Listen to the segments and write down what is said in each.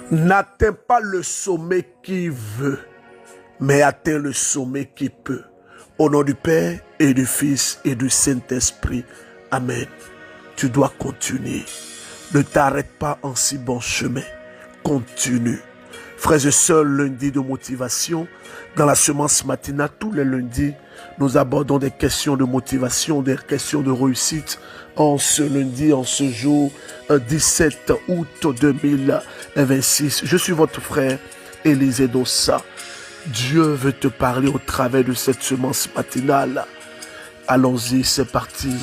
N'atteins pas le sommet qui veut, mais atteins le sommet qui peut. Au nom du Père et du Fils et du Saint-Esprit. Amen. Tu dois continuer. Ne t'arrête pas en si bon chemin. Continue. Frères et sœurs, lundi de motivation, dans la semence matinale, tous les lundis, nous abordons des questions de motivation, des questions de réussite. En ce lundi, en ce jour, 17 août 2026, je suis votre frère Élisée Dossa. Dieu veut te parler au travers de cette semence matinale. Allons-y, c'est parti.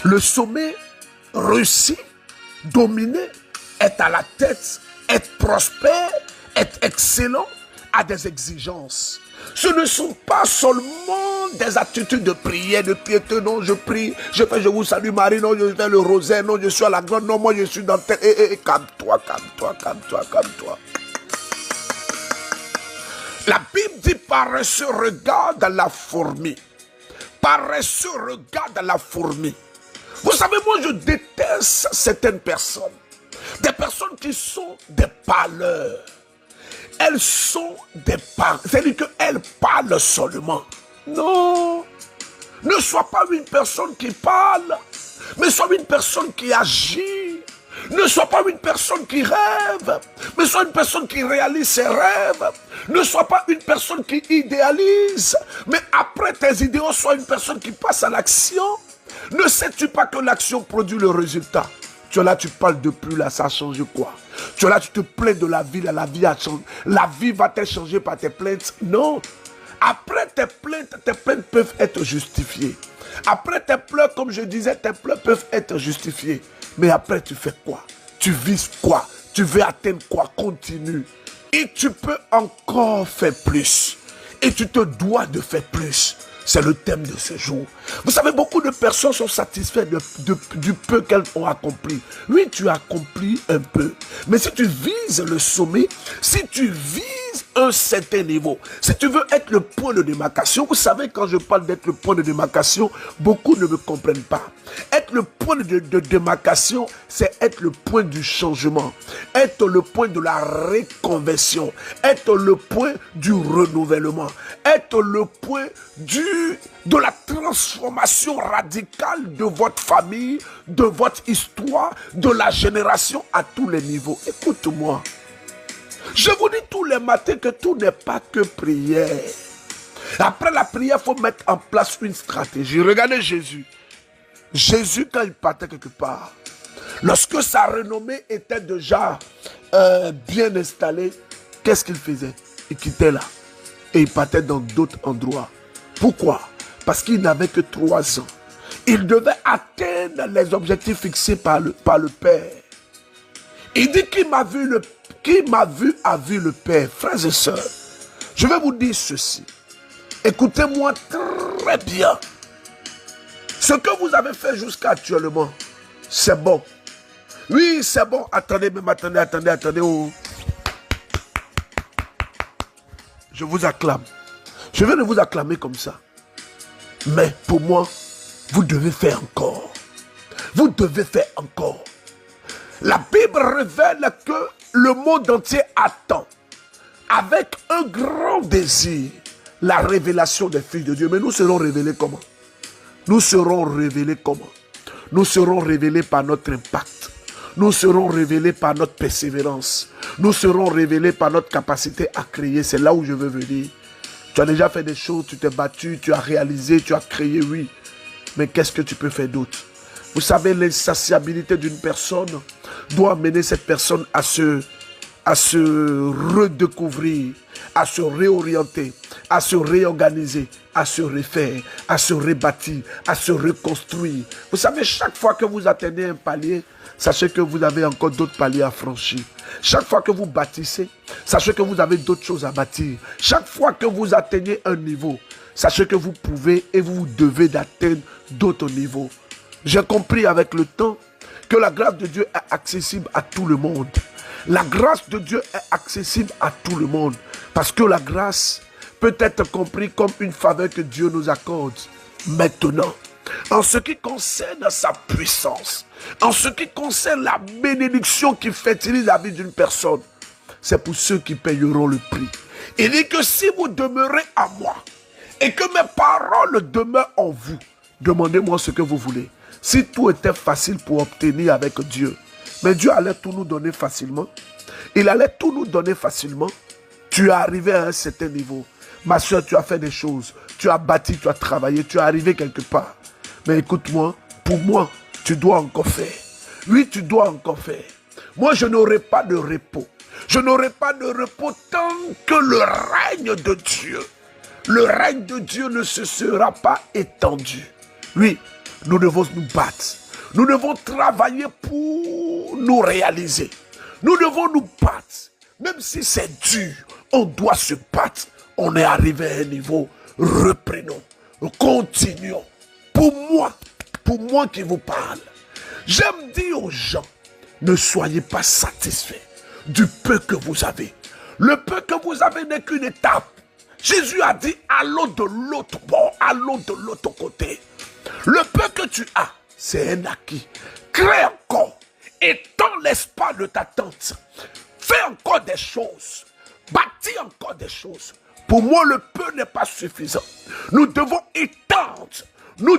Le sommet réussi, dominé, être à la tête, être prospère, être excellent, a des exigences. Ce ne sont pas seulement des attitudes de prière, de piété. Non, je prie, je vous salue Marie, non, je fais le rosaire, non, je suis à la grande, non, moi je suis dans tel. Calme-toi, calme-toi, calme-toi, calme-toi. La Bible dit paresseux regarde la fourmi. Paresseux regarde la fourmi. Vous savez, moi je déteste certaines personnes. Des personnes qui sont des parleurs. Elles sont des parleurs. C'est-à-dire qu'elles parlent seulement. Non. Ne sois pas une personne qui parle, mais sois une personne qui agit. Ne sois pas une personne qui rêve, mais sois une personne qui réalise ses rêves. Ne sois pas une personne qui idéalise, mais après tes idéaux, sois une personne qui passe à l'action. Ne sais-tu pas que l'action produit le résultat? Tu es là, tu parles de plus, là, ça a changé quoi? Tu es là, tu te plains de la vie, là, la vie a changé. La vie va-t-elle changer par tes plaintes? Non. Après tes plaintes peuvent être justifiées. Après tes pleurs, comme je disais, tes pleurs peuvent être justifiés. Mais après, tu fais quoi? Tu vises quoi? Tu veux atteindre quoi? Continue. Et tu peux encore faire plus. Et tu te dois de faire plus. C'est le thème de ce jour. Vous savez, beaucoup de personnes sont satisfaites du peu qu'elles ont accompli. Oui, tu as accompli un peu. Mais si tu vises le sommet, si tu vises un certain niveau, si tu veux être le point de démarcation, vous savez, quand je parle d'être le point de démarcation, beaucoup ne me comprennent pas. Être le point de démarcation, c'est être le point du changement, être le point de la reconversion, être le point du renouvellement, être le point de la transformation radicale de votre famille, de votre histoire, de la génération à tous les niveaux. Écoute-moi. Je vous dis tous les matins que tout n'est pas que prière. Après la prière, il faut mettre en place une stratégie. Regardez Jésus. Jésus, quand il partait quelque part, lorsque sa renommée était déjà bien installée, qu'est-ce qu'il faisait? Il quittait là et il partait dans d'autres endroits. Pourquoi? Parce qu'il n'avait que 3 ans. Il devait atteindre les objectifs fixés par le Père. Il dit qui m'a vu a vu le Père. Frères et sœurs, je vais vous dire ceci. Écoutez-moi très bien. Ce que vous avez fait jusqu'à actuellement, c'est bon. Oui, c'est bon. Attendez, même attendez. Oh. Je vous acclame. Je viens de vous acclamer comme ça. Mais pour moi, vous devez faire encore. Vous devez faire encore. La Bible révèle que le monde entier attend avec un grand désir la révélation des fils de Dieu. Mais nous serons révélés comment? Nous serons révélés comment? Nous serons révélés par notre impact. Nous serons révélés par notre persévérance. Nous serons révélés par notre capacité à créer. C'est là où je veux venir. Tu as déjà fait des choses, tu t'es battu, tu as réalisé, tu as créé, oui. Mais qu'est-ce que tu peux faire d'autre? Vous savez, l'insatiabilité d'une personne doit amener cette personne à se redécouvrir, à se réorienter, à se réorganiser, à se refaire, à se rebâtir, à se reconstruire. Vous savez, chaque fois que vous atteignez un palier, sachez que vous avez encore d'autres paliers à franchir. Chaque fois que vous bâtissez, sachez que vous avez d'autres choses à bâtir. Chaque fois que vous atteignez un niveau, sachez que vous pouvez et vous devez d'atteindre d'autres niveaux. J'ai compris avec le temps que la grâce de Dieu est accessible à tout le monde. La grâce de Dieu est accessible à tout le monde. Parce que la grâce peut être comprise comme une faveur que Dieu nous accorde maintenant. en ce qui concerne sa puissance, en ce qui concerne la bénédiction qui fertilise la vie d'une personne, c'est pour ceux qui payeront le prix. Il dit que si vous demeurez à moi et que mes paroles demeurent en vous, demandez-moi ce que vous voulez. Si tout était facile pour obtenir avec Dieu, mais Dieu allait tout nous donner facilement. Il allait tout nous donner facilement. Tu es arrivé à un certain niveau. Ma soeur, tu as fait des choses. Tu as bâti, tu as travaillé, tu es arrivé quelque part. Mais écoute-moi, pour moi, tu dois encore faire. Oui, tu dois encore faire. Moi, je n'aurai pas de repos. Je n'aurai pas de repos tant que le règne de Dieu ne se sera pas étendu. Oui, nous devons nous battre. Nous devons travailler pour nous réaliser. Nous devons nous battre. Même si c'est dur, on doit se battre. On est arrivé à un niveau. Reprenons. Continuons. Pour moi qui vous parle, j'aime dire aux gens, ne soyez pas satisfaits du peu que vous avez. Le peu que vous avez n'est qu'une étape. Jésus a dit, allons de l'autre bord, allons de l'autre côté. Le peu que tu as, c'est un acquis. Crée encore, étends l'espace de ta tente. Fais encore des choses. Bâtis encore des choses. Pour moi, le peu n'est pas suffisant. Nous devons étendre. Nous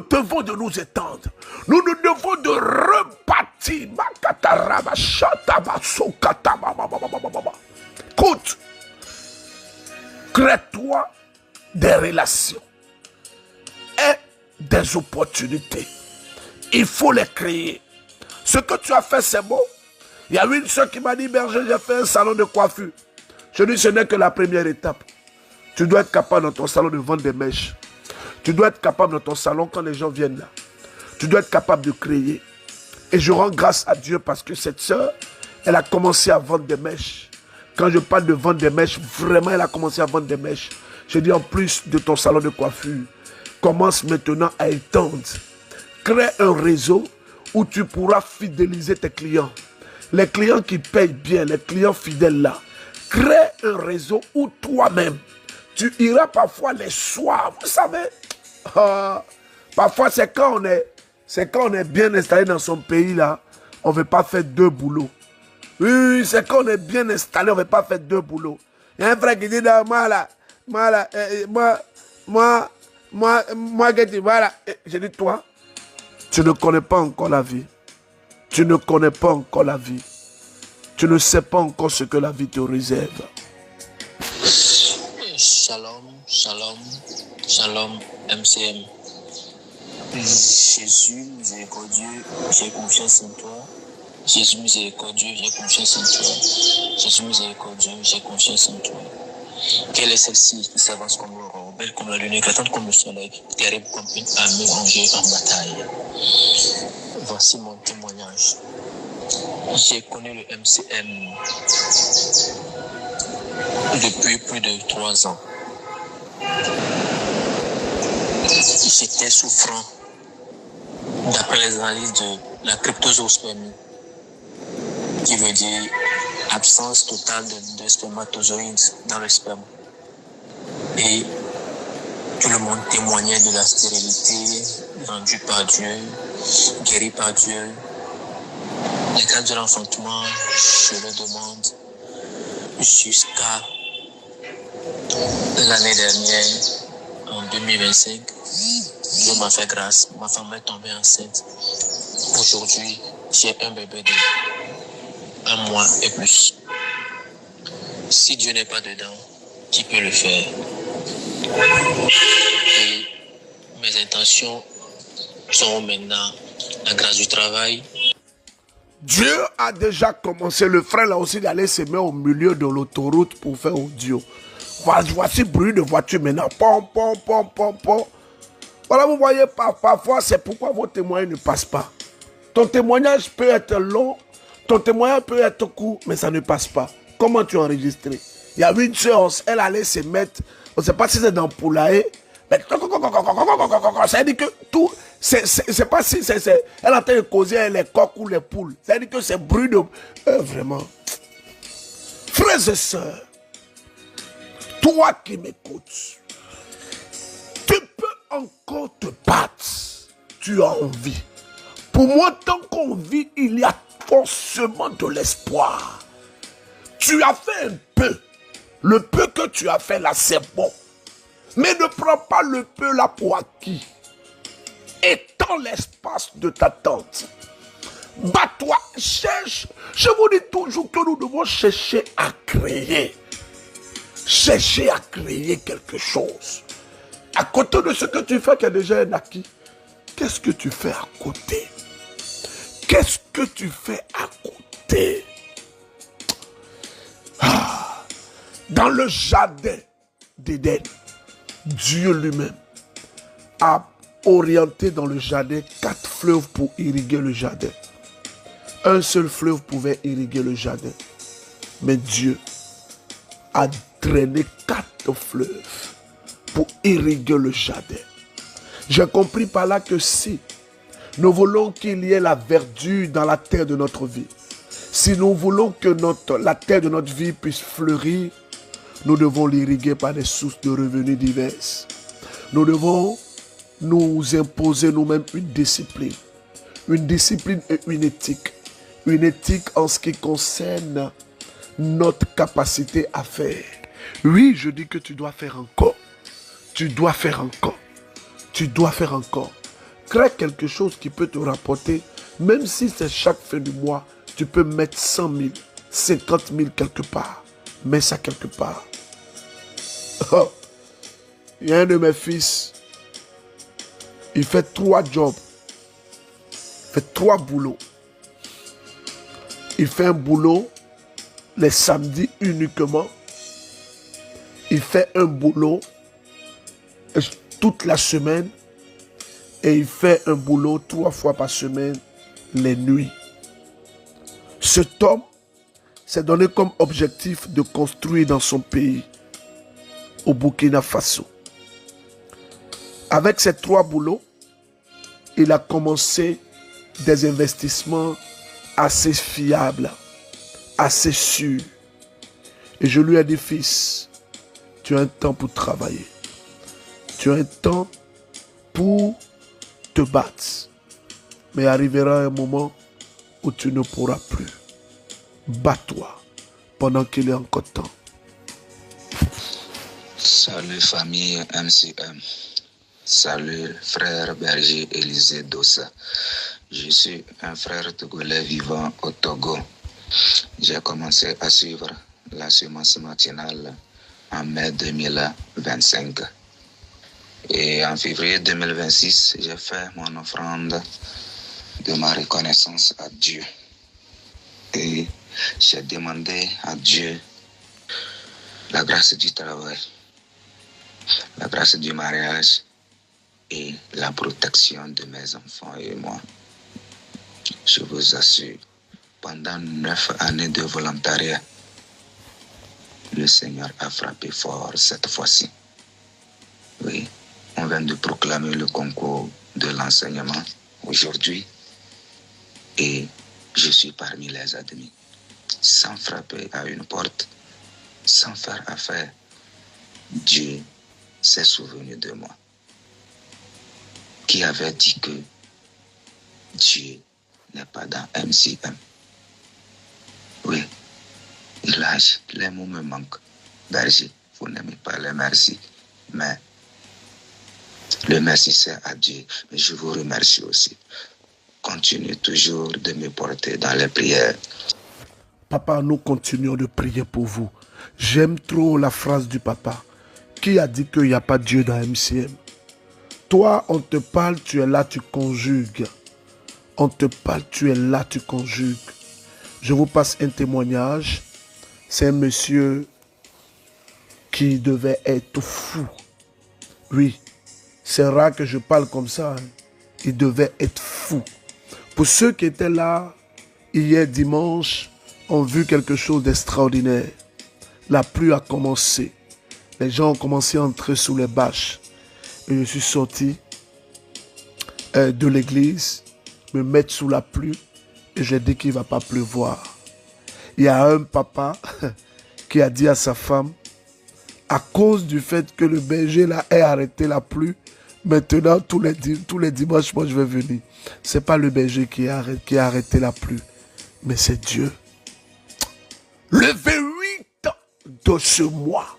devons de nous étendre. Nous devons de rebâtir. Écoute, crée-toi des relations et des opportunités. Il faut les créer. Ce que tu as fait, c'est bon. Il y a une soeur qui m'a dit, berger, j'ai fait un salon de coiffure. Je dis, ce n'est que la première étape. Tu dois être capable dans ton salon de vendre des mèches. Tu dois être capable dans ton salon quand les gens viennent là. Tu dois être capable de créer. Et je rends grâce à Dieu parce que cette soeur, elle a commencé à vendre des mèches. Quand je parle de vendre des mèches, vraiment, elle a commencé à vendre des mèches. Je dis, en plus de ton salon de coiffure, commence maintenant à étendre. Crée un réseau où tu pourras fidéliser tes clients. Les clients qui payent bien, les clients fidèles là. Crée un réseau où toi-même, tu iras parfois les soirs. Vous savez, parfois c'est quand on est bien installé dans son pays là, on ne veut pas faire deux boulots. Oui, c'est quand on est bien installé, on ne veut pas faire deux boulots. Il y a un frère qui dit, moi, voilà. Je dis, toi, tu ne connais pas encore la vie. Tu ne connais pas encore la vie. Tu ne sais pas encore ce que la vie te réserve. Shalom, shalom, shalom, MCM. Jésus miséricordieux, j'ai confiance en toi. Jésus miséricordieux, j'ai confiance en toi. Jésus miséricordieux, j'ai confiance en toi. Quelle est celle-ci qui s'avance comme l'aurore, belle comme la lune, éclatante comme le soleil, terrible comme une armée rangée en bataille? Voici mon témoignage. J'ai connu le MCM depuis plus de 3 ans. J'étais souffrant d'après les analyses de la cryptozoospermie, qui veut dire absence totale de spermatozoïdes dans le sperme. Et tout le monde témoignait de la stérilité rendue par Dieu, guérie par Dieu. Les cas de l'enfantement, je le demande jusqu'à l'année dernière, en 2025. Dieu m'a fait grâce, ma femme est tombée enceinte. Aujourd'hui, j'ai un bébé de 1 mois et plus. Si Dieu n'est pas dedans, qui peut le faire? Et mes intentions sont maintenant la grâce du travail. Dieu a déjà commencé. Le frère là aussi d'aller se mettre au milieu de l'autoroute pour faire audio. Voici bruit de voiture maintenant. Pom, pom, pom, pom, pom. Voilà, vous voyez, parfois c'est pourquoi vos témoignages ne passent pas. Ton témoignage peut être long, ton témoignage peut être court, mais ça ne passe pas. Comment tu as enregistré? Il y a une soeur, elle allait se mettre, on ne sait pas si c'est dans le poulailler, mais ça veut dire que tout, c'est pas si c'est, elle est en train de causer avec les coqs ou les poules. Ça veut dire que c'est bruit de... vraiment. Frères et sœurs, toi qui m'écoutes, tu peux encore te battre, tu as envie. Pour moi, tant qu'on vit, il y a forcément de l'espoir. Tu as fait un peu. Le peu que tu as fait là, c'est bon. Mais ne prends pas le peu là pour acquis. Étends l'espace de ta tente. Bats-toi, cherche. Je vous dis toujours que nous devons chercher à créer. Chercher à créer quelque chose. À côté de ce que tu fais qui est déjà un acquis, qu'est-ce que tu fais à côté? Qu'est-ce que tu fais à côté? Dans le jardin d'Éden, Dieu lui-même a orienté dans le jardin 4 fleuves pour irriguer le jardin. Un seul fleuve pouvait irriguer le jardin. Mais Dieu a drainé 4 fleuves pour irriguer le jardin. J'ai compris par là que si nous voulons qu'il y ait la verdure dans la terre de notre vie, si nous voulons que la terre de notre vie puisse fleurir, nous devons l'irriguer par des sources de revenus diverses. Nous devons nous imposer nous-mêmes une discipline et une éthique. Une éthique en ce qui concerne notre capacité à faire. Oui, je dis que tu dois faire encore. Tu dois faire encore. Tu dois faire encore. Crée quelque chose qui peut te rapporter, même si c'est chaque fin du mois, tu peux mettre 100 000, 50 000 quelque part. Mets ça quelque part. Oh. Il y a un de mes fils, il fait 3 jobs. Il fait 3 boulots. Il fait un boulot les samedis uniquement. Il fait un boulot toute la semaine. Et il fait un boulot 3 fois par semaine, les nuits. Cet homme s'est donné comme objectif de construire dans son pays, au Burkina Faso. Avec ces 3 boulots, il a commencé des investissements assez fiables, assez sûrs. Et je lui ai dit, fils, tu as un temps pour travailler. Tu as un temps pour te battre. Mais arrivera un moment où tu ne pourras plus. Bats-toi pendant qu'il est encore temps. Salut famille MCM. Salut frère berger Élisée Dossa. Je suis un frère togolais vivant au Togo. J'ai commencé à suivre la semence matinale en mai 2025. Et en février 2026, j'ai fait mon offrande de ma reconnaissance à Dieu. Et j'ai demandé à Dieu la grâce du travail, la grâce du mariage et la protection de mes enfants et moi. Je vous assure, pendant 9 années de volontariat, le Seigneur a frappé fort cette fois-ci. Oui, on vient de proclamer le concours de l'enseignement aujourd'hui et je suis parmi les admis. Sans frapper à une porte, sans faire affaire, Dieu s'est souvenu de moi. Qui avait dit que Dieu n'est pas dans MCM? Oui, il agit. Les mots me manquent. Berger, vous n'aimez pas les merci, mais le merci c'est à Dieu. Mais je vous remercie aussi. Continuez toujours de me porter dans les prières. Papa, nous continuons de prier pour vous. J'aime trop la phrase du papa. Qui a dit qu'il n'y a pas Dieu dans MCM? Toi, on te parle, tu es là, tu conjugues. On te parle, tu es là, tu conjugues. Je vous passe un témoignage. C'est un monsieur qui devait être fou. Oui, c'est rare que je parle comme ça. Il devait être fou. Pour ceux qui étaient là, hier dimanche, ont vu quelque chose d'extraordinaire. La pluie a commencé. Les gens ont commencé à entrer sous les bâches. Et je suis sorti de l'église, me mettre sous la pluie, et j'ai dit qu'il ne va pas pleuvoir. Il y a un papa qui a dit à sa femme, à cause du fait que le berger là ait arrêté la pluie, Maintenant, tous les dimanches, moi, je vais venir. Ce n'est pas le berger qui a arrêté la pluie, mais c'est Dieu. Le 28 de ce mois,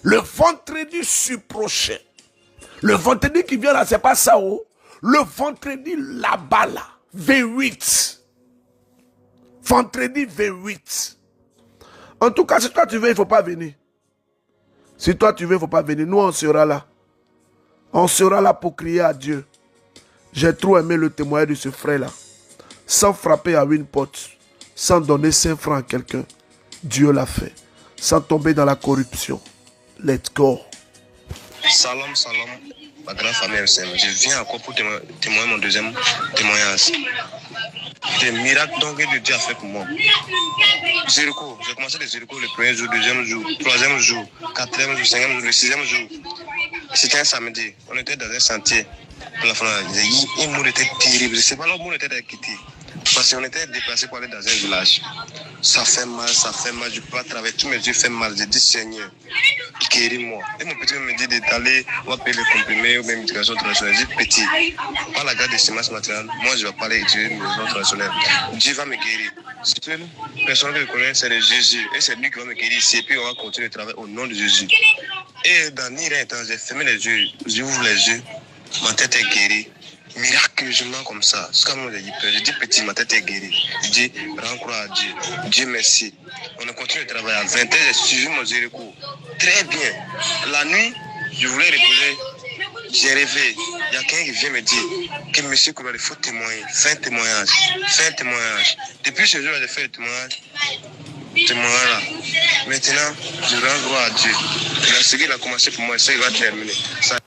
le vendredi prochain, le vendredi qui vient là, c'est pas ça, oh. Le vendredi là-bas, là, 28. Vendredi 28. En tout cas, si toi tu veux, il ne faut pas venir. Si toi tu veux, il ne faut pas venir. Nous, on sera là. On sera là pour crier à Dieu. J'ai trop aimé le témoignage de ce frère-là. Sans frapper à une porte, sans donner 5 francs à quelqu'un. Dieu l'a fait. Sans tomber dans la corruption. Let's go. Salam, salam, ma grande famille MCM. Je viens encore pour témoigner mon deuxième témoignage. Des miracles donc que Dieu a fait pour moi. Jéricho, j'ai commencé les Jéricho le premier jour, deuxième jour, troisième jour, quatrième jour, cinquième jour, le sixième jour. C'était un samedi. On était dans un sentier. Le monde était terrible. Je ne sais pas, le monde était quitté. Parce qu'on était déplacé pour aller dans un village. Ça fait mal, ça fait mal. Je peux pas travailler. Tous mes yeux font mal. Je dis Seigneur, guéris-moi. Et mon petit me dit d'aller, on va payer les comprimés ou même médication traditionnelle. Je dis petit, par la garde des semences naturelles, moi je vais parler de médication traditionnelle. Dieu va me guérir. Seule personne que je connais, c'est le Jésus. Et c'est lui qui va me guérir ici. Et puis on va continuer de travailler au nom de Jésus. Et dans rien temps, j'ai fermé les yeux. J'ouvre les yeux. Ma tête est guérie. Miraculeusement comme ça. C'est comme j'ai dit peur. Je dis petit, ma tête est guérie. Je dis, rends croix à Dieu. Dieu merci. On a continué de travailler. À 20 h, j'ai suivi mon Jéricho. Très bien. La nuit, je voulais reposer. J'ai rêvé. Il y a quelqu'un qui vient me dire que monsieur Kouroua, il faut témoigner. Fais un témoignage. Fais un témoignage. Depuis ce jour-là, j'ai fait le témoignage. Là. Maintenant, je rends gloire à Dieu. Et ce qu'il a commencé pour moi, c'est qu'il va terminer. Ça...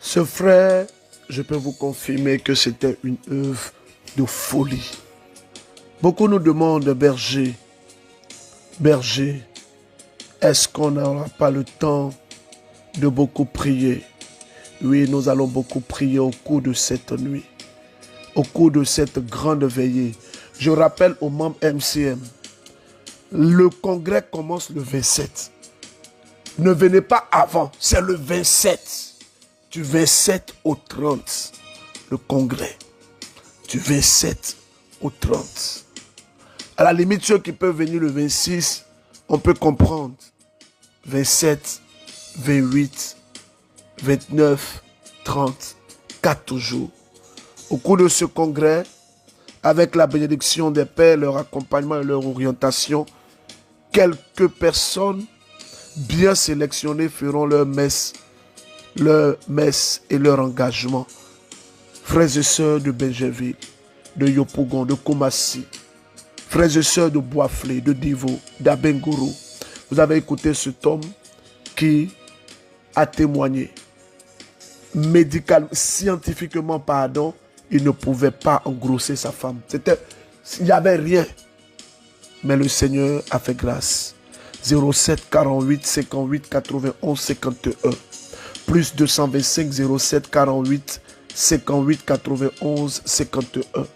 Ce frère, je peux vous confirmer que c'était une œuvre de folie. Beaucoup nous demandent, berger, est-ce qu'on n'aura pas le temps de beaucoup prier? Oui, nous allons beaucoup prier au cours de cette nuit, au cours de cette grande veillée. Je rappelle aux membres MCM, le congrès commence le 27. Ne venez pas avant, c'est le 27. Du 27 au 30, le congrès. Du 27 au 30. À la limite, ceux qui peuvent venir le 26, on peut comprendre. 27, 28, 29, 30, 4 jours. Au cours de ce congrès, avec la bénédiction des pères, leur accompagnement et leur orientation, quelques personnes bien sélectionnées feront leur messe et leur engagement. Frères et sœurs de Benjerville, de Yopougon, de Koumassi, frères et sœurs de Boisflé, de Divo, d'Abengourou, vous avez écouté cet homme qui a témoigné. Scientifiquement, pardon, il ne pouvait pas engrosser sa femme. Il n'y avait rien. Mais le Seigneur a fait grâce. 07 48 58 91 51. Plus 225 07 48 58 91 51.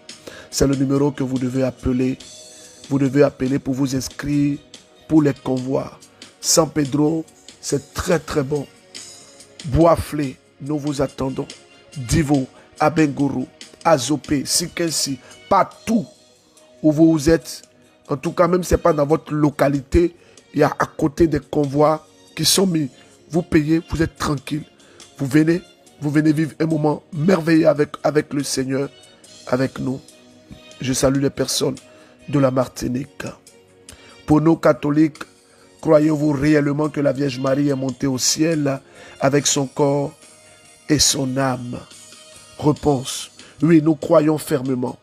C'est le numéro que vous devez appeler. Vous devez appeler pour vous inscrire pour les convois. San Pedro, c'est très très bon. Boisflé, nous vous attendons. Divo, Abengourou, Azopé, Sikensi, partout où vous êtes. En tout cas, même si ce n'est pas dans votre localité, il y a à côté des convois qui sont mis. Vous payez, vous êtes tranquille. Vous venez vivre un moment merveilleux avec le Seigneur, avec nous. Je salue les personnes de la Martinique. Pour nous catholiques, croyez-vous réellement que la Vierge Marie est montée au ciel avec son corps et son âme? Réponse: oui, nous croyons fermement.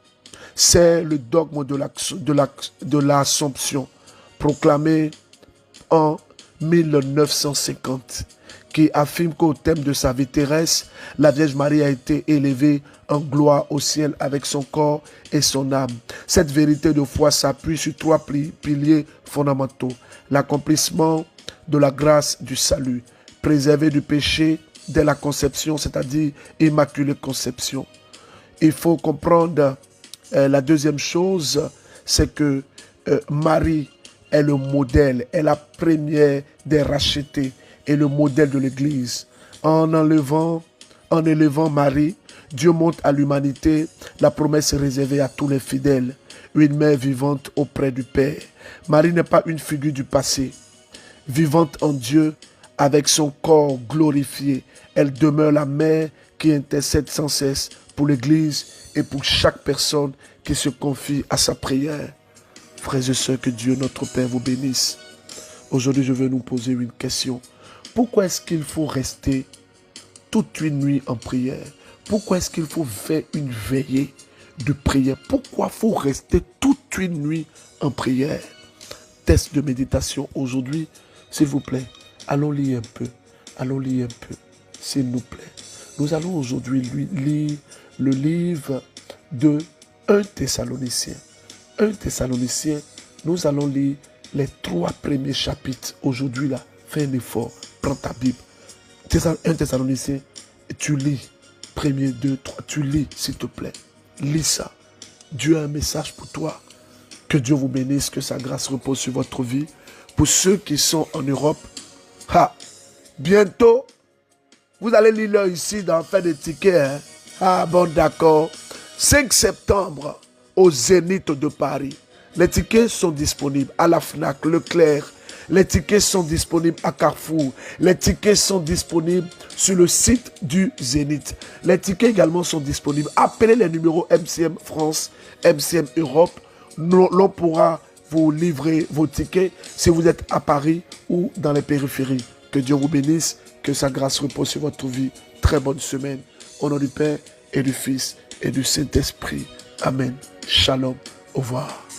C'est le dogme de l'Assomption proclamé en 1950 qui affirme qu'au thème de sa vie terrestre, la Vierge Marie a été élevée en gloire au ciel avec son corps et son âme. Cette vérité de foi s'appuie sur 3 piliers fondamentaux: l'accomplissement de la grâce du salut, préservé du péché dès la conception, c'est-à-dire immaculée conception. Il faut comprendre la deuxième chose, c'est que Marie est le modèle, est la première des rachetés et le modèle de l'Église. En enlevant En élevant Marie, Dieu montre à l'humanité la promesse réservée à tous les fidèles, une mère vivante auprès du Père. Marie n'est pas une figure du passé, vivante en Dieu avec son corps glorifié. Elle demeure la mère qui intercède sans cesse pour l'Église et pour chaque personne qui se confie à sa prière. Frères et sœurs, que Dieu notre Père vous bénisse. Aujourd'hui, je veux nous poser une question. Pourquoi est-ce qu'il faut rester toute une nuit en prière? Pourquoi est-ce qu'il faut faire une veillée de prière? Pourquoi faut rester toute une nuit en prière? Test de méditation aujourd'hui, s'il vous plaît. Allons lire un peu. Allons lire un peu, s'il nous plaît. Nous allons aujourd'hui lire le livre de 1 Thessaloniciens. 1 Thessaloniciens, nous allons lire les 3 premiers chapitres. Aujourd'hui, là, fais un effort. Prends ta Bible. 1 Thessaloniciens, tu lis. 1er, 2, 3, tu lis, s'il te plaît. Lis ça. Dieu a un message pour toi. Que Dieu vous bénisse, que sa grâce repose sur votre vie. Pour ceux qui sont en Europe, bientôt, vous allez lire là ici dans faire des tickets. Hein? Ah bon, d'accord. 5 septembre, au Zénith de Paris. Les tickets sont disponibles à la FNAC, Leclerc. Les tickets sont disponibles à Carrefour. Les tickets sont disponibles sur le site du Zénith. Les tickets également sont disponibles. Appelez les numéros MCM France, MCM Europe. L'on pourra vous livrer vos tickets si vous êtes à Paris ou dans les périphéries. Que Dieu vous bénisse, que sa grâce repose sur votre vie. Très bonne semaine. Au nom du Père et du Fils et du Saint-Esprit. Amen. Shalom. Au revoir.